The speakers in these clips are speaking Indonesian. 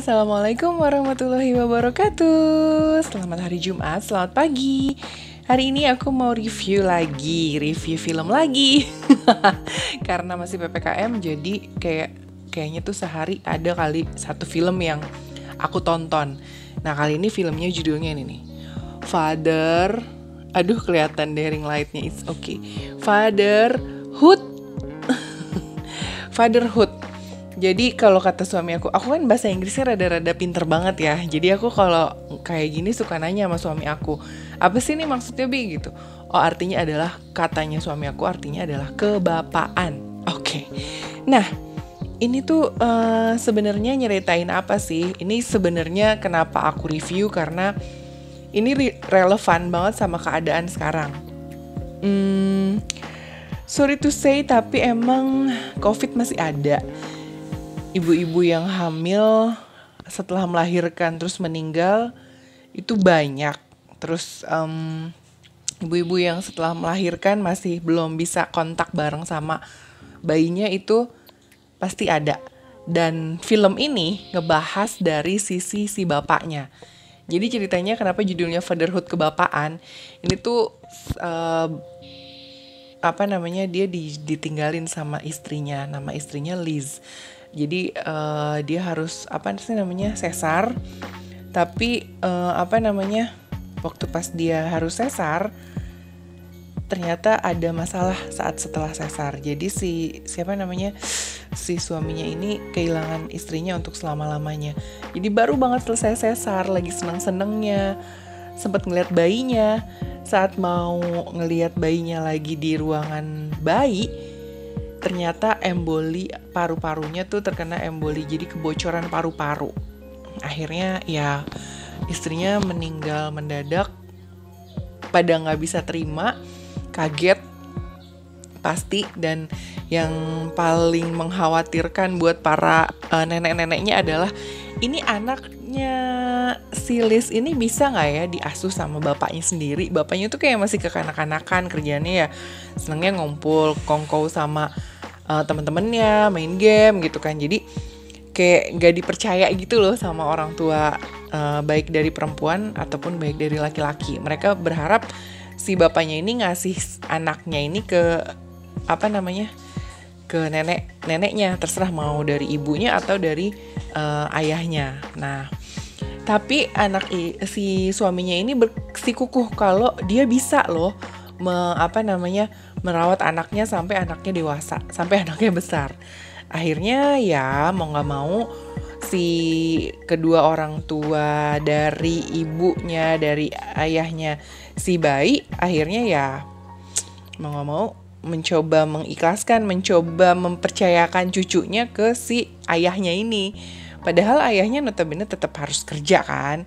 Assalamualaikum warahmatullahi wabarakatuh. Selamat hari Jumat, selamat pagi. Hari ini aku mau review film lagi. Karena masih PPKM, jadi kayaknya tuh sehari ada kali satu film yang aku tonton. Nah, kali ini filmnya judulnya ini nih. Aduh kelihatan deh ring lightnya, it's okay. Fatherhood. Jadi kalau kata suami aku kan bahasa Inggrisnya rada-rada pinter banget ya. Jadi aku kalau kayak gini suka nanya sama suami aku, apa sih ini maksudnya Bi gitu. Oh, artinya adalah, katanya suami aku, artinya adalah kebapaan. Oke. Nah, ini tuh sebenarnya nyeritain apa sih? Ini sebenarnya kenapa aku review, karena ini relevan banget sama keadaan sekarang. Sorry to say, tapi emang COVID masih ada. Ibu-ibu yang hamil setelah melahirkan terus meninggal itu banyak. Terus ibu-ibu yang setelah melahirkan masih belum bisa kontak bareng sama bayinya itu pasti ada. Dan film ini ngebahas dari sisi si bapaknya. Jadi ceritanya kenapa judulnya Fatherhood, kebapaan. Ini tuh dia ditinggalin sama istrinya. Nama istrinya Liz. Jadi dia harus sesar. Tapi waktu pas dia harus sesar, ternyata ada masalah saat setelah sesar. Jadi si suaminya ini kehilangan istrinya untuk selama-lamanya. Jadi baru banget selesai sesar, lagi seneng-senengnya, sempat ngeliat bayinya. Saat mau ngeliat bayinya lagi di ruangan bayi, ternyata emboli paru-parunya tuh terkena emboli, jadi kebocoran paru-paru. Akhirnya ya istrinya meninggal mendadak. Pada nggak bisa terima, kaget pasti. Dan yang paling mengkhawatirkan buat para nenek-neneknya adalah, ini anaknya si Liz ini bisa nggak ya diasuh sama bapaknya sendiri. Bapaknya tuh kayak masih kekanak-kanakan, kerjaannya ya senengnya ngumpul kongkow sama temen-temennya, main game gitu kan. Jadi kayak gak dipercaya gitu loh sama orang tua, baik dari perempuan ataupun baik dari laki-laki. Mereka berharap si bapaknya ini ngasih anaknya ini ke neneknya, terserah mau dari ibunya atau dari ayahnya. Nah, tapi si suaminya ini bersikukuh kalau dia bisa loh merawat anaknya sampai anaknya dewasa, sampai anaknya besar. Akhirnya ya mau gak mau si kedua orang tua dari ibunya, dari ayahnya si bayi, akhirnya ya mau gak mau mencoba mengikhlaskan, mencoba mempercayakan cucunya ke si ayahnya ini. Padahal ayahnya notabene tetap harus kerja kan.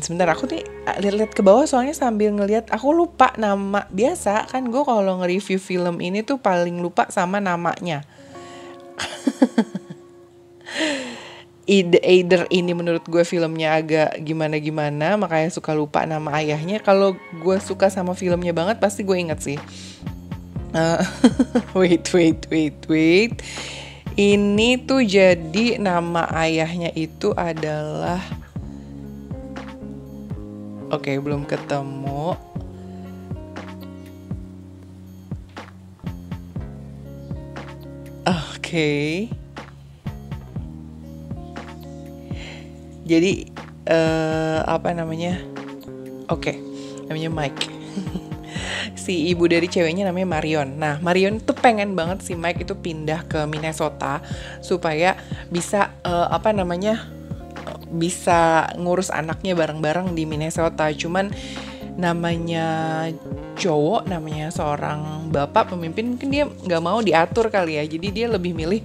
Sebentar, aku nih lihat ke bawah soalnya sambil ngelihat, aku lupa nama. Biasa kan gue kalau nge-review film ini tuh paling lupa sama namanya. Either ini menurut gue filmnya agak gimana-gimana, makanya suka lupa nama ayahnya. Kalau gue suka sama filmnya banget, pasti gue inget sih. Wait. Ini tuh jadi nama ayahnya itu adalah... Oke, belum ketemu. Oke. Jadi Oke, namanya Mike. Si ibu dari ceweknya namanya Marion. Nah, Marion tuh pengen banget si Mike itu pindah ke Minnesota supaya bisa bisa ngurus anaknya bareng-bareng di Minnesota. Cuman namanya cowok, namanya seorang bapak pemimpin, mungkin dia nggak mau diatur kali ya. Jadi dia lebih milih,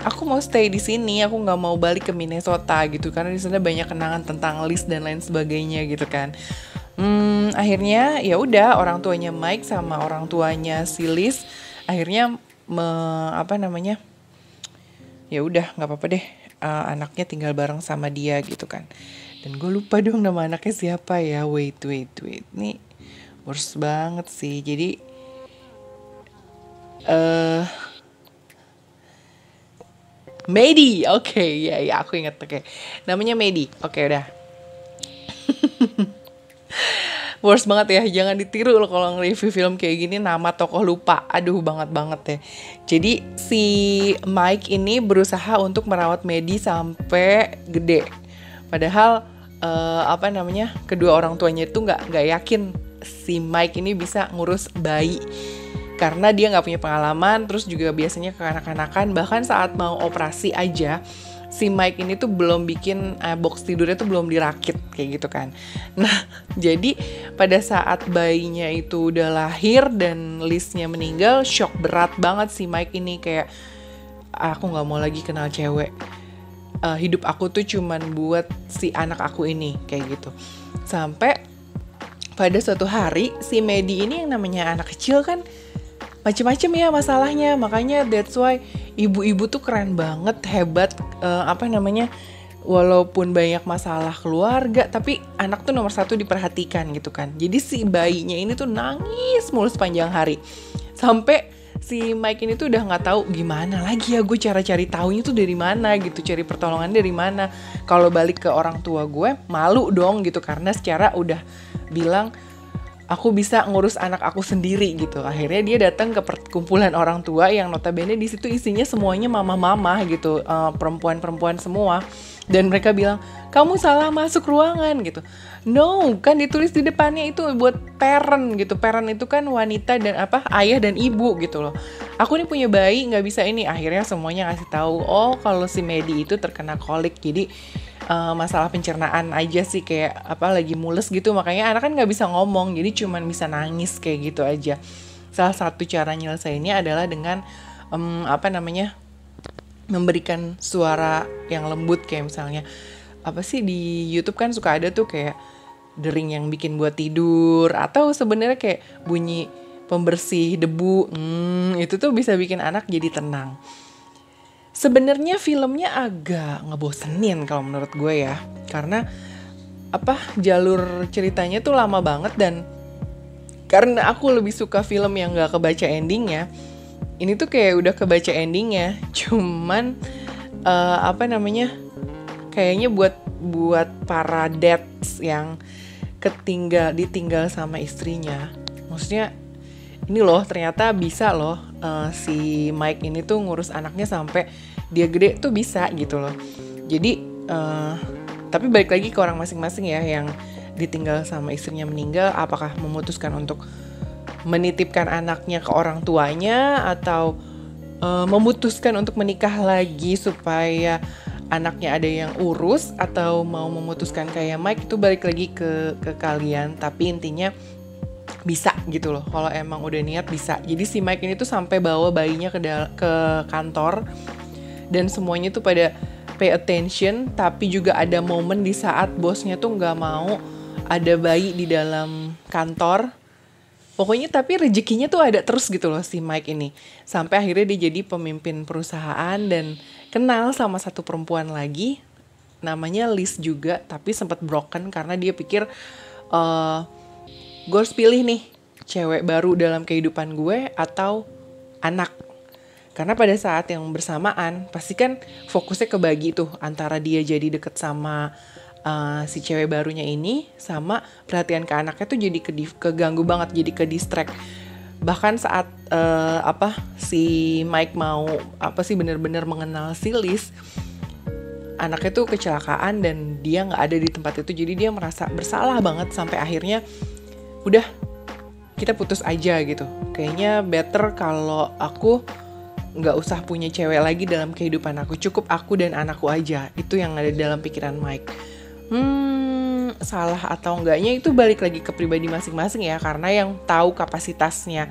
aku mau stay di sini, aku nggak mau balik ke Minnesota gitu, karena di sana banyak kenangan tentang Liz dan lain sebagainya gitu kan. Akhirnya ya udah, orang tuanya Mike sama orang tuanya si Liz akhirnya ya udah nggak apa-apa deh, anaknya tinggal bareng sama dia gitu kan. Dan gue lupa dong nama anaknya siapa ya. Wait, ini worst banget sih. Jadi Medi, oke, ya aku ingat, oke. Namanya Medi, oke udah. Worst banget ya, jangan ditiru loh kalau nge-review film kayak gini, nama tokoh lupa, aduh banget ya. Jadi si Mike ini berusaha untuk merawat Medi sampai gede, padahal kedua orang tuanya itu nggak yakin si Mike ini bisa ngurus bayi karena dia nggak punya pengalaman, terus juga biasanya kekanak-kanakan, bahkan saat mau operasi aja si Mike ini tuh belum bikin box tidurnya tuh belum dirakit kayak gitu kan. Nah jadi pada saat bayinya itu udah lahir dan Liznya meninggal, shock berat banget si Mike ini, kayak aku nggak mau lagi kenal cewek, hidup aku tuh cuman buat si anak aku ini kayak gitu. Sampai pada suatu hari si Medi ini yang namanya anak kecil kan macem-macem ya masalahnya, makanya that's why ibu-ibu tuh keren banget, hebat, walaupun banyak masalah keluarga tapi anak tuh nomor satu diperhatikan gitu kan. Jadi si bayinya ini tuh nangis mulu sepanjang hari sampai si Mike ini tuh udah nggak tahu gimana lagi ya gue cara cari taunya tuh dari mana gitu, cari pertolongan dari mana. Kalau balik ke orang tua gue malu dong gitu, karena secara udah bilang aku bisa ngurus anak aku sendiri gitu. Akhirnya dia datang ke perkumpulan orang tua yang notabene di situ isinya semuanya mama-mama gitu, perempuan-perempuan semua. Dan mereka bilang, kamu salah masuk ruangan gitu. No, kan ditulis di depannya itu buat parent gitu. Parent itu kan wanita dan ayah dan ibu gitu loh. Aku nih punya bayi, nggak bisa ini. Akhirnya semuanya ngasih tahu, oh kalau si Medi itu terkena kolik, jadi masalah pencernaan aja sih, kayak lagi mules gitu, makanya anak kan nggak bisa ngomong, jadi cuman bisa nangis kayak gitu aja. Salah satu cara nyelesainnya adalah dengan memberikan suara yang lembut, kayak misalnya di YouTube kan suka ada tuh kayak dering yang bikin buat tidur, atau sebenarnya kayak bunyi pembersih debu, itu tuh bisa bikin anak jadi tenang. Sebenarnya filmnya agak ngebosenin kalau menurut gue ya, karena jalur ceritanya tuh lama banget, dan karena aku lebih suka film yang gak kebaca endingnya, ini tuh kayak udah kebaca endingnya, cuman kayaknya buat para dads yang ditinggal sama istrinya, maksudnya ini loh ternyata bisa loh si Mike ini tuh ngurus anaknya sampai dia gede tuh bisa gitu loh. Jadi tapi balik lagi ke orang masing-masing ya, yang ditinggal sama istrinya meninggal, apakah memutuskan untuk menitipkan anaknya ke orang tuanya, atau memutuskan untuk menikah lagi supaya anaknya ada yang urus, atau mau memutuskan kayak Mike, itu balik lagi ke kalian. Tapi intinya bisa gitu loh, kalau emang udah niat bisa. Jadi si Mike ini tuh sampai bawa bayinya ke kantor, dan semuanya tuh pada pay attention. Tapi juga ada momen di saat bosnya tuh nggak mau ada bayi di dalam kantor. Pokoknya tapi rezekinya tuh ada terus gitu loh si Mike ini, sampai akhirnya dia jadi pemimpin perusahaan dan kenal sama satu perempuan lagi namanya Liz juga, tapi sempat broken karena dia pikir gue harus pilih nih cewek baru dalam kehidupan gue atau anak. Karena pada saat yang bersamaan pasti kan fokusnya kebagi tuh, antara dia jadi deket sama si cewek barunya ini, sama perhatian ke anaknya tuh jadi keganggu banget, jadi ke distract. Bahkan saat si Mike mau benar-benar mengenal si Liz, anaknya tuh kecelakaan dan dia nggak ada di tempat itu, jadi dia merasa bersalah banget sampai akhirnya udah kita putus aja gitu. Kayaknya better kalau aku nggak usah punya cewek lagi dalam kehidupan aku, cukup aku dan anakku aja. Itu yang ada dalam pikiran Mike. Salah atau enggaknya itu balik lagi ke pribadi masing-masing ya, karena yang tahu kapasitasnya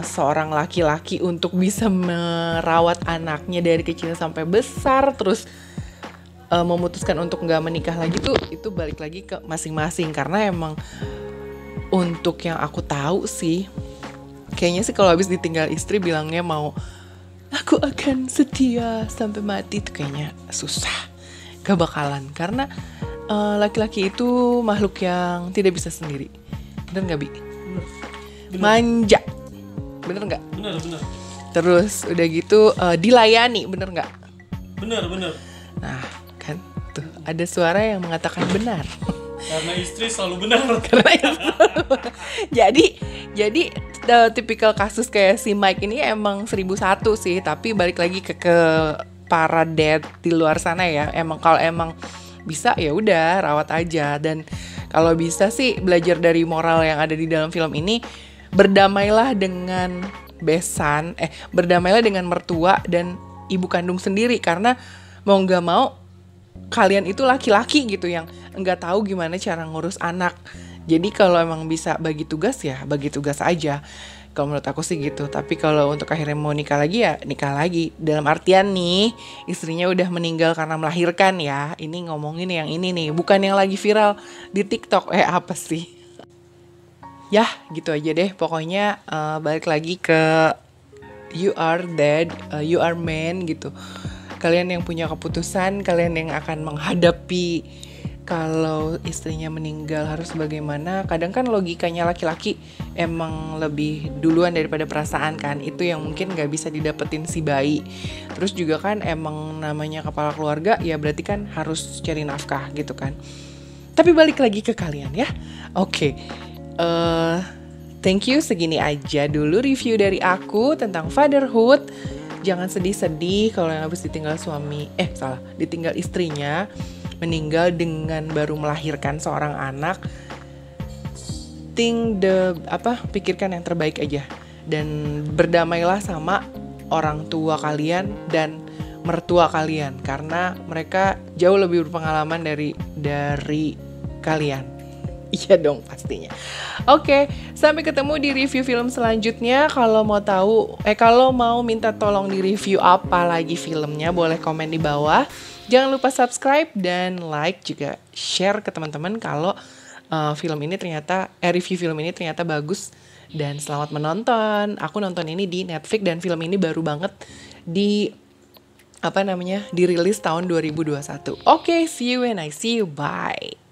seorang laki-laki untuk bisa merawat anaknya dari kecil sampai besar, terus memutuskan untuk nggak menikah lagi tuh, itu balik lagi ke masing-masing. Karena emang untuk yang aku tahu sih, kayaknya sih kalau habis ditinggal istri bilangnya mau aku akan setia sampai mati, itu kayaknya susah, gak bakalan. Karena laki-laki itu makhluk yang tidak bisa sendiri. Bener gak Bi? Bener. Manja. Bener gak? Bener. Terus udah gitu dilayani, bener nggak? Bener. Nah kan tuh ada suara yang mengatakan benar. Karena istri selalu benar. Karena itu jadi tipikal kasus kayak si Mike ini emang 1001 sih, tapi balik lagi ke para dad di luar sana ya, kalau emang bisa ya udah rawat aja. Dan kalau bisa sih belajar dari moral yang ada di dalam film ini, berdamailah dengan berdamailah dengan mertua dan ibu kandung sendiri, karena mau nggak mau kalian itu laki-laki gitu yang nggak tahu gimana cara ngurus anak. Jadi kalau emang bisa bagi tugas ya bagi tugas aja. Kalau menurut aku sih gitu. Tapi kalau untuk akhirnya mau nikah lagi ya nikah lagi. Dalam artian nih istrinya udah meninggal karena melahirkan ya. Ini ngomongin yang ini nih, bukan yang lagi viral di TikTok. Apa sih? Ya gitu aja deh. Pokoknya balik lagi ke you are dead, you are man gitu. Kalian yang punya keputusan, kalian yang akan menghadapi kalau istrinya meninggal harus bagaimana. Kadang kan logikanya laki-laki emang lebih duluan daripada perasaan kan. Itu yang mungkin gak bisa didapetin si bayi. Terus juga kan emang namanya kepala keluarga ya berarti kan harus cari nafkah gitu kan. Tapi balik lagi ke kalian ya. Oke. Thank you, segini aja dulu review dari aku tentang fatherhood. Jangan sedih-sedih kalau yang habis ditinggal ditinggal istrinya, meninggal dengan baru melahirkan seorang anak. Pikirkan yang terbaik aja dan berdamailah sama orang tua kalian dan mertua kalian karena mereka jauh lebih berpengalaman dari kalian. Iya dong pastinya. Oke, sampai ketemu di review film selanjutnya. Kalau mau minta tolong di review apa lagi filmnya, boleh komen di bawah. Jangan lupa subscribe dan like, juga share ke teman-teman kalau review film ini ternyata bagus. Dan selamat menonton. Aku nonton ini di Netflix dan film ini baru banget dirilis tahun 2021. Oke, see you when I see you. Bye.